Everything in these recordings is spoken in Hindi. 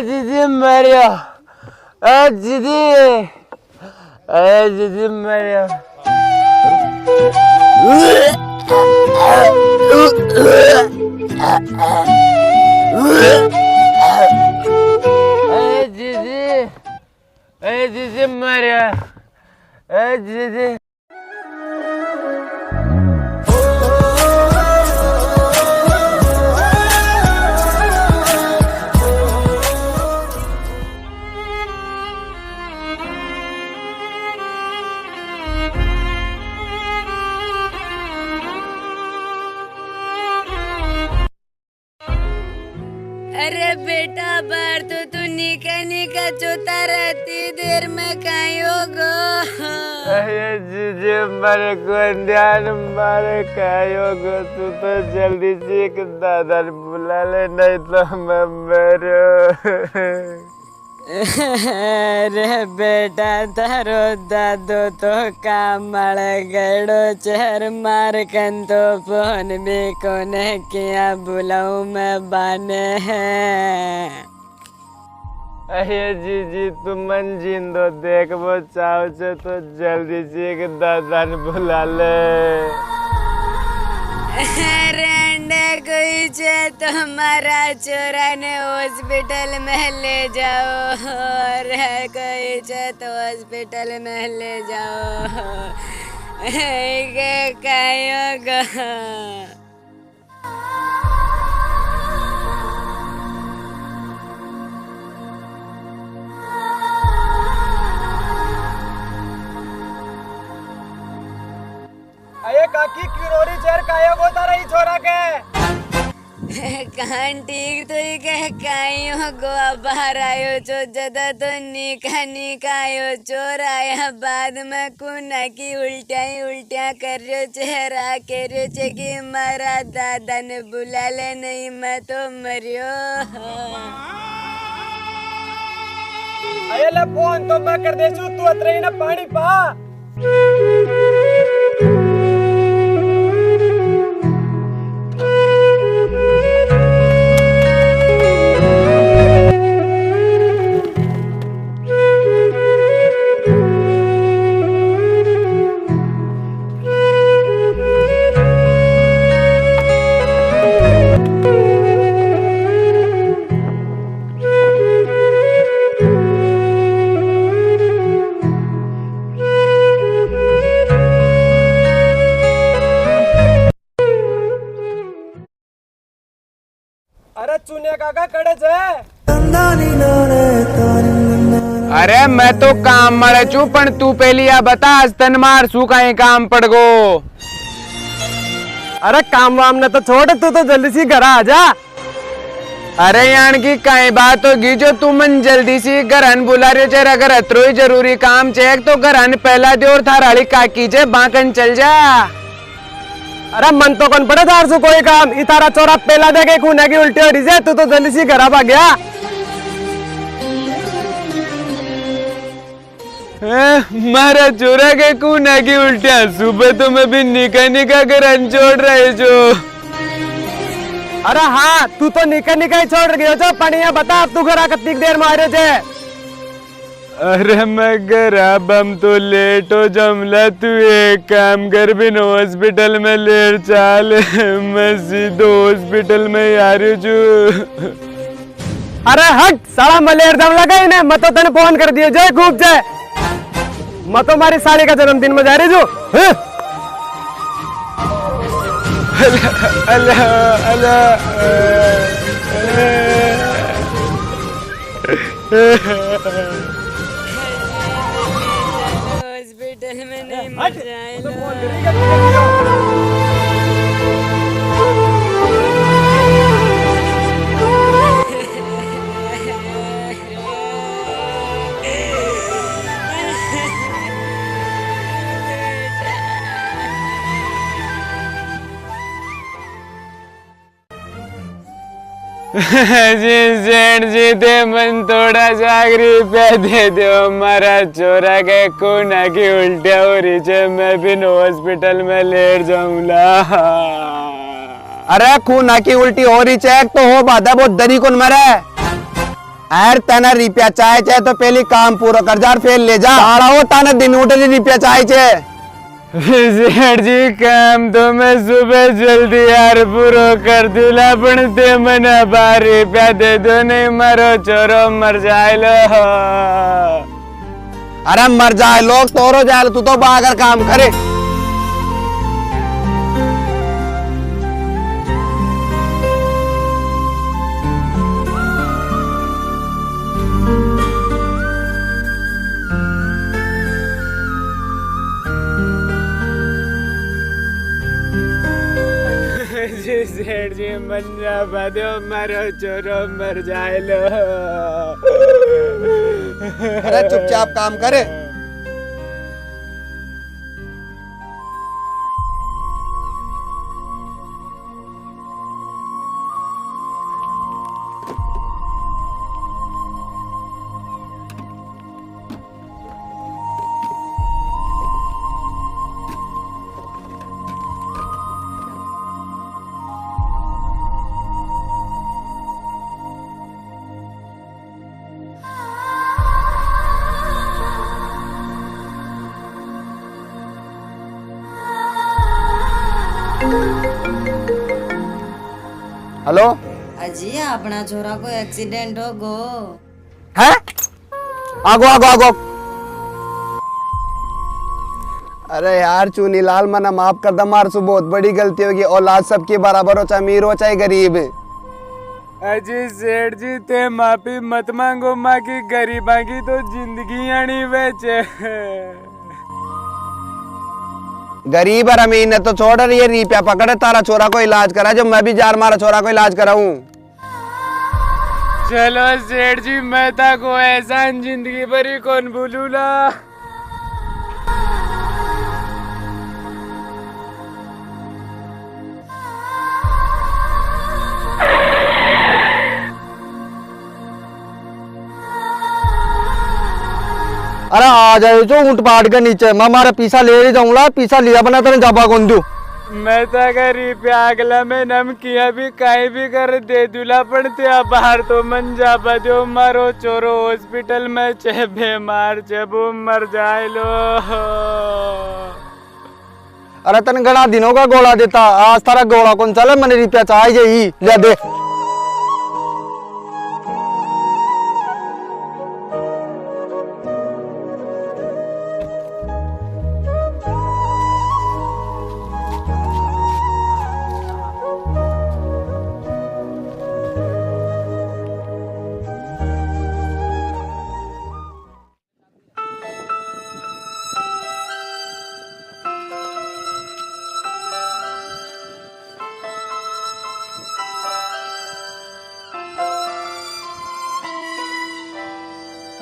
दीदी मरिया, दीदी मरिया। दीदी मरिया, दीदी। अरे बेटा बार तो तू निका निका चोता रहती देर में कहीं होगो। अरे जीजे मारे को ध्यान मारे कहीं होगो। तू तो जल्दी से एक दादा बुला ले नहीं तो मैं मरो। अरे बेटा तारो दादो तो काम गड़ो चेहर मार कन तो फोन भी कोने किया बुलाऊं मैं बाने हैं। अरे जीजी तुम मन जिंदो देख वो चाहो से तो जल्दी से एक दादा बुला ले। रेंडे कोई चे तो हमारा चोरा ने हॉस्पिटल में ले जाओ। रे कोई चे तो हॉस्पिटल में ले जाओ। के कायोगा। अये काकी किरोरी चेर कायो गोता रही छोरा के। कान ठीक तो ही कह कायो गो बाहर आयो चो जदा तो निका निका आयो चोर आया बाद में कुना की उल्टिया कर रहे चेहरा के रहे चे कि मारा दादा ने बुला ले नहीं मैं तो मरियो। अये ले फोन तो मैं कर दे चू तू अतरे ना पानी पा। अरे चुने काका कड़े छे। अरे मैं तो काम मरे चू पण तू पहली या बता तन मार सू कहीं काम पड़ गो। अरे काम वाम ने तो छोड़ तू तो जल्दी सी घर आ जा। अरे यान की कहीं बात होगी जो तू मन जल्दी सी घरन बुला रहे चेर अगर अतरो ही जरूरी काम चेक तो घरन पहला दे और थाराली काकी चे बाकन चल जा। अरे मन तो कौन पड़े तार सु कोई काम इतारा चोरा पहला दे के खूने की उल्टी हो रही है तू तो जल्दी सी घर आ गया। मारा चोरा के खूने की उल्टियां सुबह तो मैं भी निका निका घरन छोड़ रहे जो। अरे हाँ तू तो निका निका ही छोड़ गयो जो पढ़िया बता अब तू घर कितनी देर मारे थे। अरे मैं घर हम तो लेट हो जमला तू एक काम कर बिन हॉस्पिटल में लेट चाल मैं सीधो हॉस्पिटल में आ रही हूँ। अरे हट साला मलेर दम लगा ही मैं तो तेने फोन कर दियो जय खूब जय। मैं तो हमारी साली का जन्मदिन में जा रही जो अल्लाह अल्लाह हॉस्पिटल में नहीं मर जाए जी सेठ जी ते मन थोड़ा जागरी पे दे दो हमारा चोरा के खून की उल्टिया हो रही है मैं भी हॉस्पिटल में लेट जाऊंगा अरे खून की उल्टी हो रही चेक तो हो बात है बहुत दरी कौन मरे यार तना रिपिया चाहे तो पहले काम पूरा कर जा फिर ले जा हो ताना दिन उठे रिपिया चाहे सेठ जी काम तो मैं सुबह जल्दी यार पूरा कर दूला पण ते मन 12 रुपया दे दो नहीं मारो चोरो मर जाए लो अरे मर जाए लोग तोरो जाए तू तो बागर काम करे जी सेठ जी मन जा दो मारो चोरो मर जाए लो अरे चुपचाप काम करे हेलो अजी अपना छोरा को एक्सीडेंट हो गो है आगो आगो आगो अरे यार चूनी लाल मना माफ कर दम मार सु बहुत बड़ी गलती होगी औलाद सबकी बराबर हो चाहे अमीर हो चाहे गरीब अजी सेठ जी ते माफी मत मांगो माँ की गरीबा की तो जिंदगी आनी बेचे गरीब और अमीर ने तो छोड़ रही है रिपिया पकड़े तारा छोरा को इलाज करा जो मैं भी जार मारा छोरा को इलाज कराऊं चलो सेठ जी मैं था को ऐसा जिंदगी भर ही कौन भूलूला अरे आ जाए जो ऊंट पाट के नीचे मैं हमारा पीछा ले ही जाऊंगा पीछा लिया बना तेरे जाबा कौन दू मैं तो गरीब अगला में नम किया भी कहीं भी कर दे दूला पड़ते बाहर तो मन जाबा दो मारो चोरो हॉस्पिटल में चे बीमार चे वो मर जाए लो अरे तन घना दिनों का गोला देता आज तारा गोला कौन चले मैंने रिपिया चाहिए ही ले दे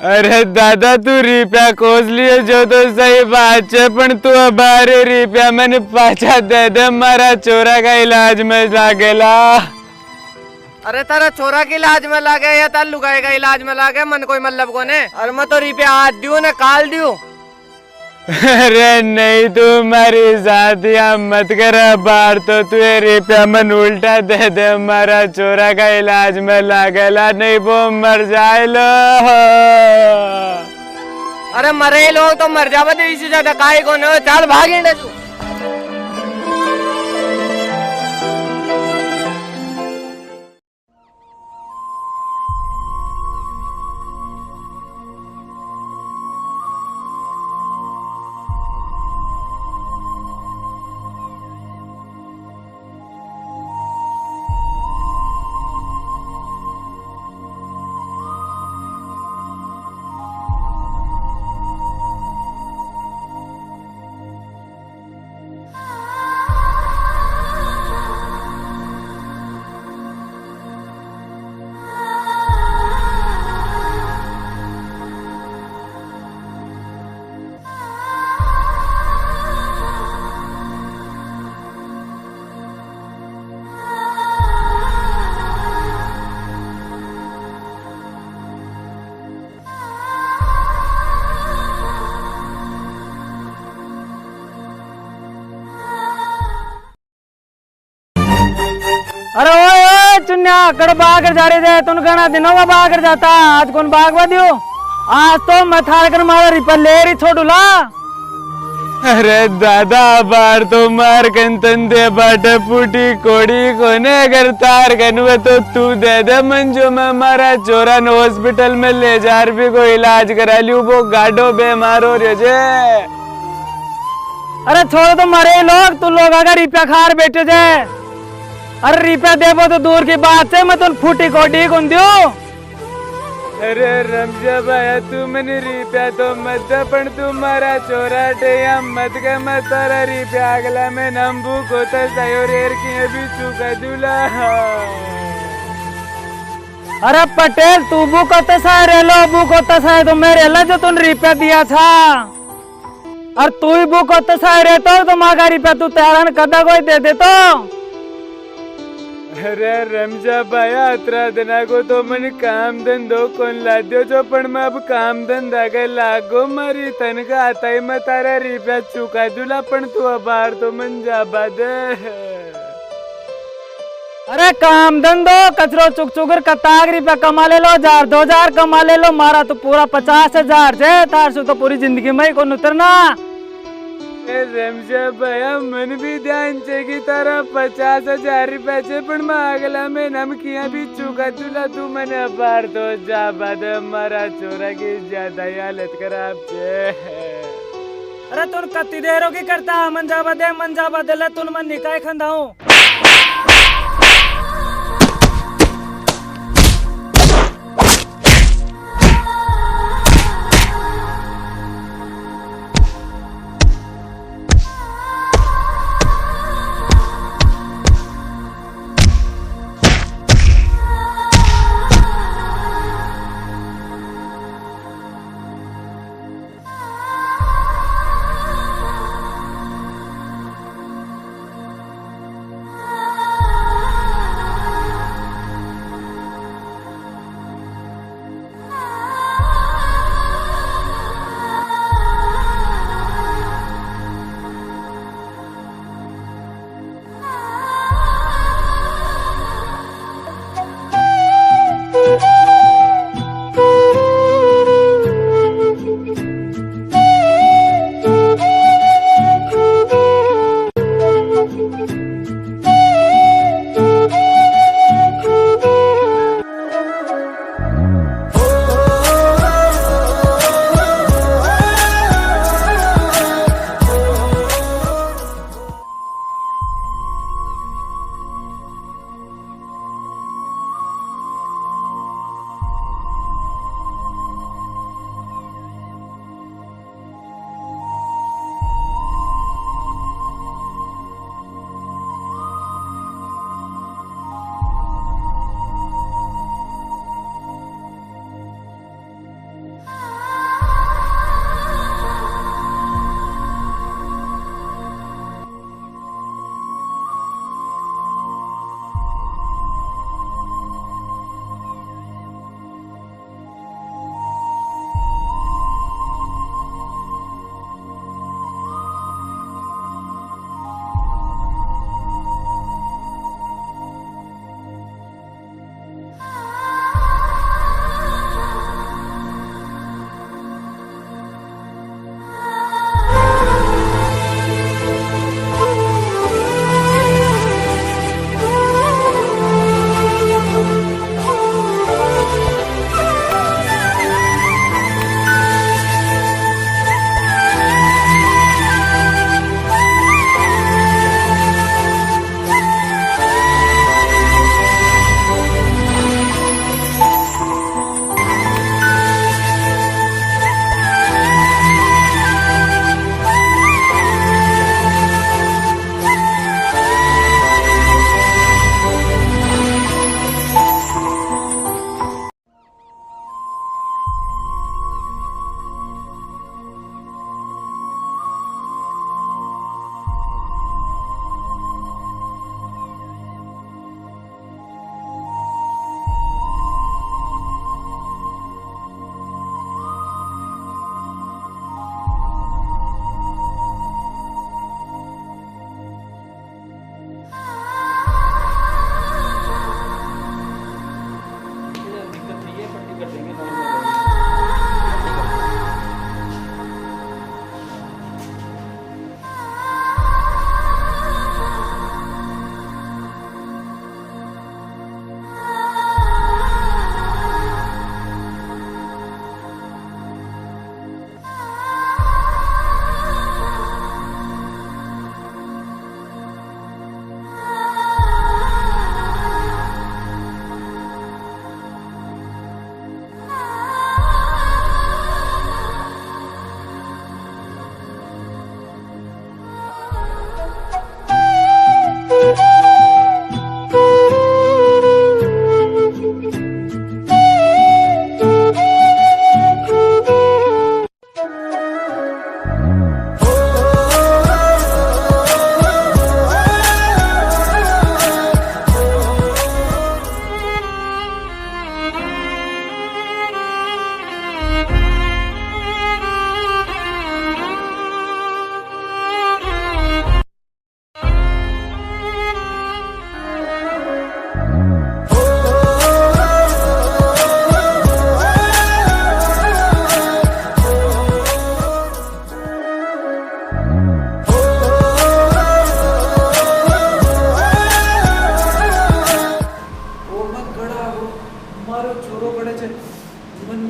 अरे दादा तू रिप्या कोस लिए जो तो सही बात है पण तू बारे रिप्या मैंने पाछा दे दे मारा चोरा का इलाज में लागेला अरे तारा छोरा के इलाज में लागे या तार लुगाई का इलाज में लागे मन कोई मतलब कोने अरे मैं तो रिपिया आज दियो ने काल दियो अरे नहीं तू मारी साथिया मत कर बार तो तू रिप्या मन उल्टा दे दे मारा चोरा का इलाज में लागेला नहीं वो मर जाए लो अरे मरे लोग तो मर जावे तो इसी ज्यादा काहे कोने चल भागे तू अरे ओए ओए चुन्या कड़ बागर जा रहे थे तुन गणा दिनों का बागर जाता आज कौन बाग बदियो आज तो मथार कर मारा रिपर ले रही छोटूला। अरे दादा बार तो मार कंतन दे बाटे पुटी कोड़ी कोने अगर तार कनवे तो तू दे दे मंजो में मारा चोरा न हॉस्पिटल में ले जार भी को इलाज करा लियो वो गाडो बीमार हो रहे जे। अरे छोड़ो तो मरे लोग तू लोग अगर रिपया खार बैठे थे अरे रिपया देवो तो दूर की बात है मैं तुम फूटी कोटी कौन दियो। अरे रमजा भाया तू मैंने रिप्या तो मत पण तुम्हारा चोरा टेया मत के मत तारा रिप्या अगला में नंबू को तो सयो रेर की अभी चुका दूला। अरे पटेल तू बू को तसा रे लो बू को तसा तो मेरे ला जो तुम रिपया दिया था और तू ही बू को तसा रहता तो माँ का रिपया तू तैयार कदा कोई दे दे तो। अरे रमजा भाया अतरा दिना को तो मन काम धंधो कौन ला दियो जो पण मैं अब काम धंधा के लागो मारी तनखा आता ही मैं तारा रिप्या चुका दूला पण तू अबार तो मन जाबा दे। अरे काम धंधो कचरो चुक चुकर कताग रिपया कमा ले लो 1000-2000 कमा ले लो मारा तो पूरा 50,000 से तार से तो पूरी जिंदगी में ही कौन उतरना। रमजा भैया मन भी ध्यान से की तरह 50,000 रुपए से पण मैं अगला में नमकिया भी चुका तुला तू मैंने बार तो जा बाद मारा चोरा की ज्यादा हालत खराब छे। अरे तुम कत्ती देरो की करता मंजा बदे तुम मन निकाय खंदाऊं।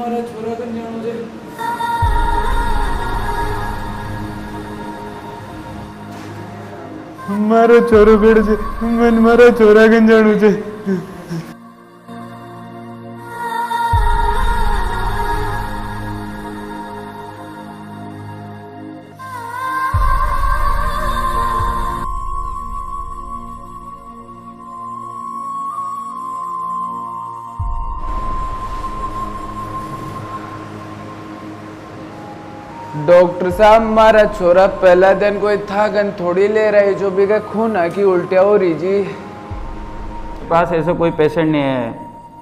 मारा छोरा गंजाणो छे मारो छोरो बेड़ छे मन मारा छोरा गंजाणो छे डॉक्टर साहब मारा छोरा पहला दिन कोई था गन थोड़ी ले रही जो भी खून है कि उल्टिया हो रही जी पास ऐसा कोई पेशेंट नहीं है।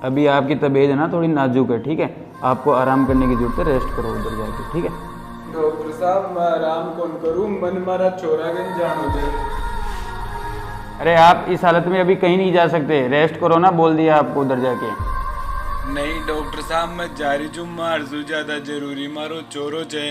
अभी आपकी तबीयत है ना थोड़ी नाजुक है, ठीक है। आपको आराम करने की जरूरत है, रेस्ट करो उधर जाके, ठीक है। डॉक्टर साहब मैं आराम कौन करूं मन मारा छोरा गंजाणो छे अरे आप इस हालत में अभी कहीं नहीं जा सकते, रेस्ट करो ना, बोल दिया आपको उधर जाके। नहीं डॉक्टर साहब मैं जारी जू मार जू ज्यादा जरूरी मारो चोरो छे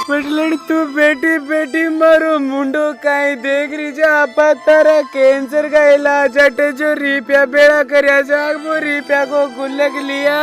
पटलड़ तू बेटी बेटी मारो मुंडो काई देख रही जा आपा तारा कैंसर का इलाज अटे जो रिपिया बेड़ा करया जाग वो रिपिया को गुल्लक लिया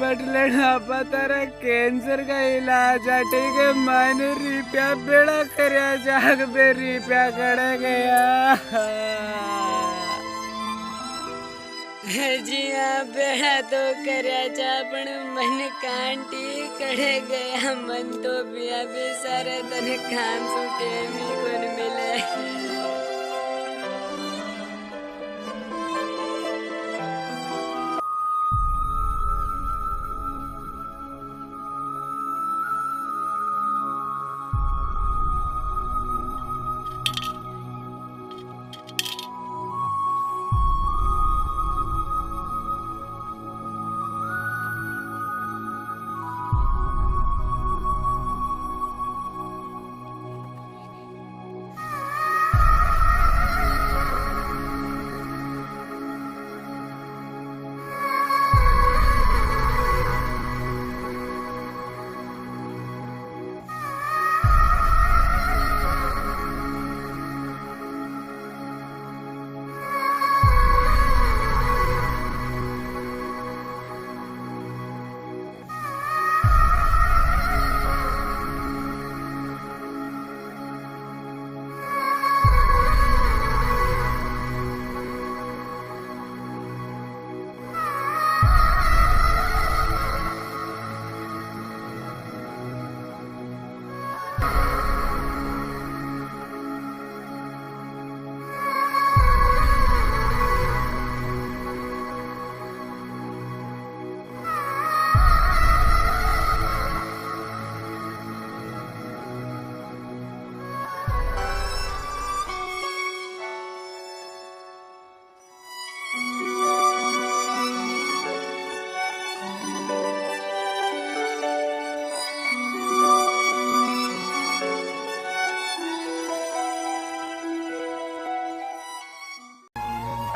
पटलड़ा तारा कैंसर का इलाज ठीक है मैंने रिपिया बेड़ा करया जाग बे रिपिया कड़ गया जी हाँ बेड़ा तो करया जा पण मन कांटी कड़े गया मन तो पिया भी सारे तन काम छूटे मी कोन मिले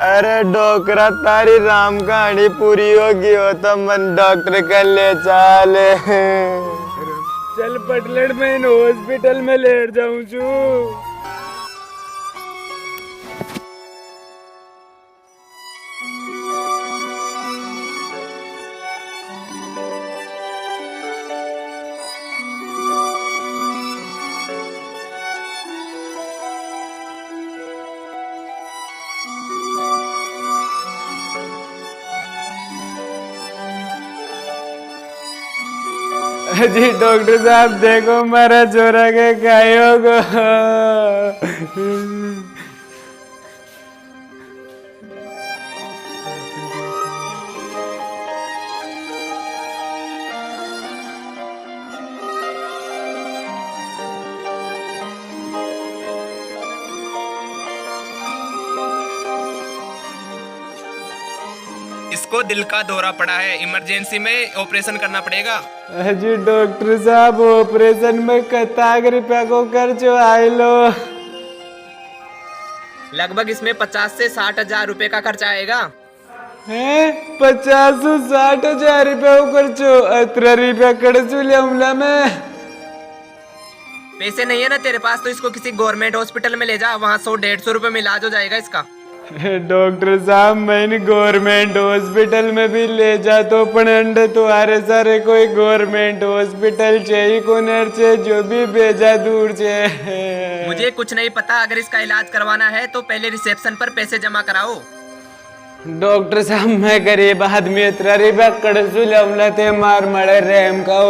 अरे डोकरा तारी राम कहानी पूरी होगी हो तो मन डॉक्टर कर ले चल चल पटलड़ में इन हॉस्पिटल में लेट जाऊं छू। जी डॉक्टर साहब देखो मेरा छोरा के खायो को। इसको दिल का दौरा पड़ा है, इमरजेंसी में ऑपरेशन करना पड़ेगा। जी डॉक्टर साहब ऑपरेशन में कताक रुपया को खर्च आए लो। लगभग इसमें 50 से 60 हजार रुपए का खर्चा आएगा। है 50-60 रुपया को खर्चो, 18 रुपया खर्चो ले हमला में। पैसे नहीं है ना तेरे पास तो इसको किसी गवर्नमेंट हॉस्पिटल में ले जा, वहाँ 100-150 रुपए में इलाज हो जाएगा इसका। डॉक्टर साहब मैंने गवर्नमेंट हॉस्पिटल में भी ले जा तो पण अंडे तुम्हारे सारे कोई गवर्नमेंट हॉस्पिटल चाहिए कोनर से जो भी भेजा दूर से। मुझे कुछ नहीं पता, अगर इसका इलाज करवाना है तो पहले रिसेप्शन पर पैसे जमा कराओ। डॉक्टर साहब मैं गरीब आदमी 18 रुपया कड़सू लमला ते मार मड़े रैम का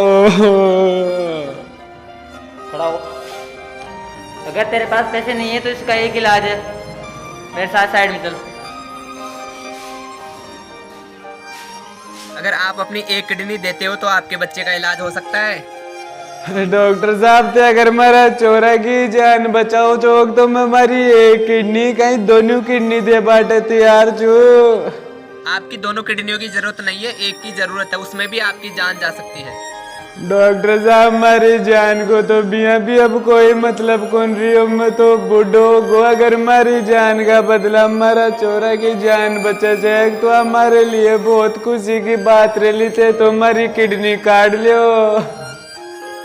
खड़ा हो। अगर तेरे पास पैसे नहीं है तो इसका एक इलाज है, मेरे साथ साइड में चल। अगर आप अपनी एक किडनी देते हो तो आपके बच्चे का इलाज हो सकता है। डॉक्टर साहब ते अगर मेरा चोरा की जान बचाओ चौक तो मैं हमारी एक किडनी कहीं दोनों किडनी दे बाटे तैयार छू। आपकी दोनों किडनियों की जरूरत नहीं है, एक की जरूरत है, उसमें भी आपकी जान जा सकती है। डॉक्टर साहब हमारी जान को तो बिया भी अब कोई मतलब कौन रही हो, मैं तो बूढ़ो गो। अगर हमारी जान का बदला हमारा चोरा की जान बचा जाए तो हमारे लिए बहुत खुशी की बात रही थे, तो हमारी किडनी काट लो।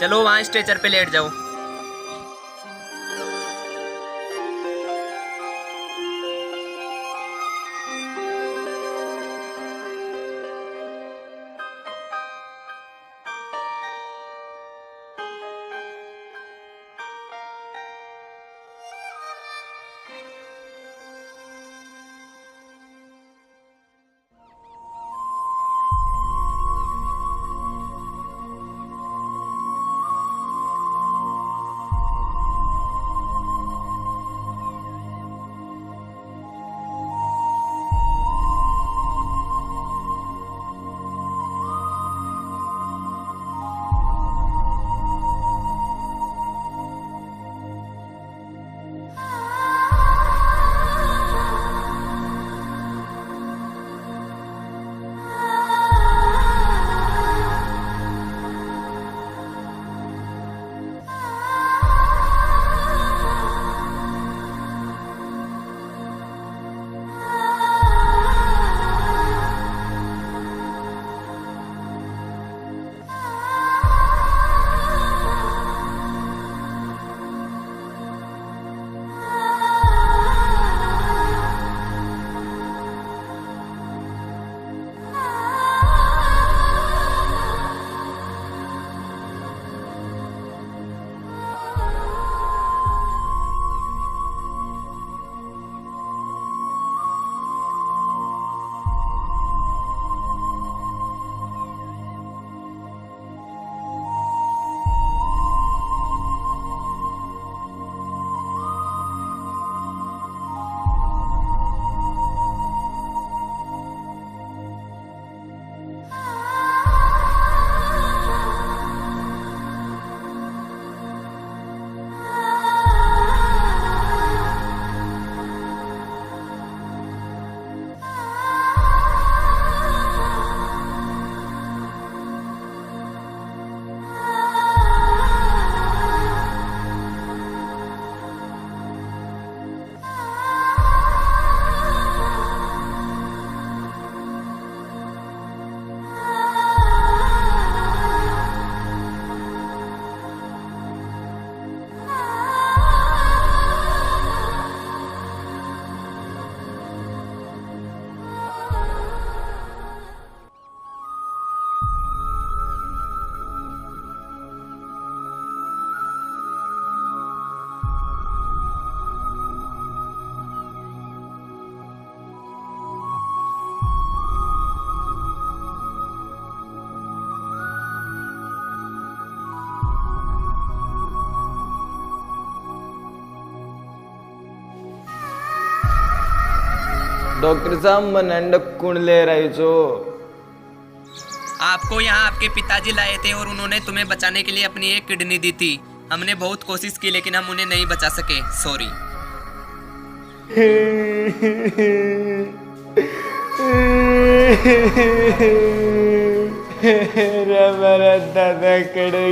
चलो वहाँ स्ट्रेचर पे लेट जाओ। डॉक्टर साहब मनंड कुण ले रही छो? आपको यहाँ आपके पिताजी लाए थे और उन्होंने तुम्हें बचाने के लिए अपनी एक किडनी दी थी। हमने बहुत कोशिश की लेकिन हम उन्हें नहीं बचा सके, सॉरी। मेरा दादा कड़े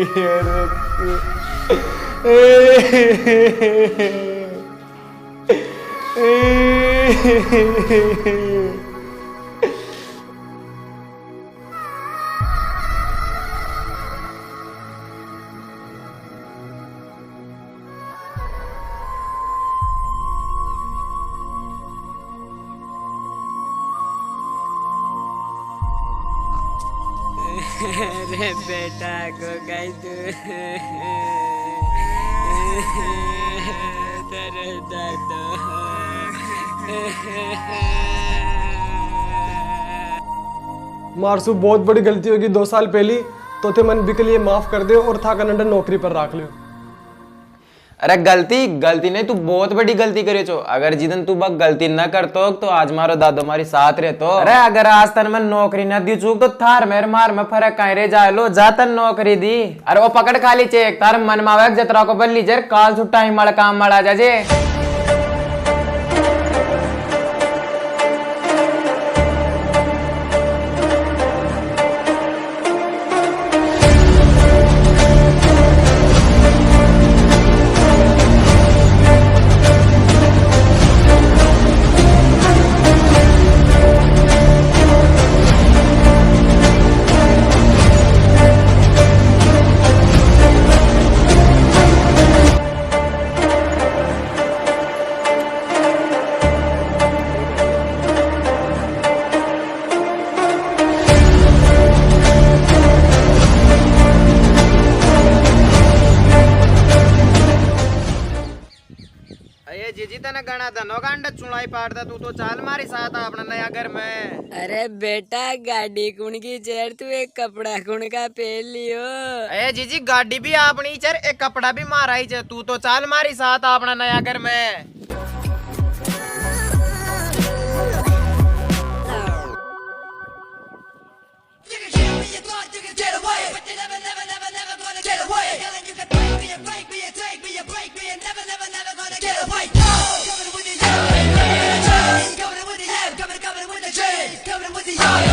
अरे बेटा को गई तू तेरे दादा मारसू बहुत बड़ी गलती होगी 2 साल पहली तो थे मन बिक लिए माफ कर दे और था कनडा नौकरी पर रख लियो। अरे गलती नहीं, तू बहुत बड़ी गलती करे छो। अगर जिदन तू बक गलती न करतो तो आज मारो दादो मारी साथ रहतो। अरे अगर आज तन मैं नौकरी न दी चूक तो थार मेर मार में फर्क कहीं रे जा लो जा तन नौकरी दी। अरे वो पकड़ खाली चेक तार मन मावे जतरा को बल्ली जर काल छुट्टा ही मड़ काम मड़ा जाजे। जीजी तने गणा धनो गांडा चुनाई पाड़ता तू तो चाल मारी साथ अपना नया घर में। अरे बेटा गाड़ी कुण की चेर तू एक कपड़ा कुण का पहन लियो। अरे जीजी गाड़ी भी अपनी चर एक कपड़ा भी मारा ही चे तू तो चाल मारी साथ अपना नया घर में। Yeah.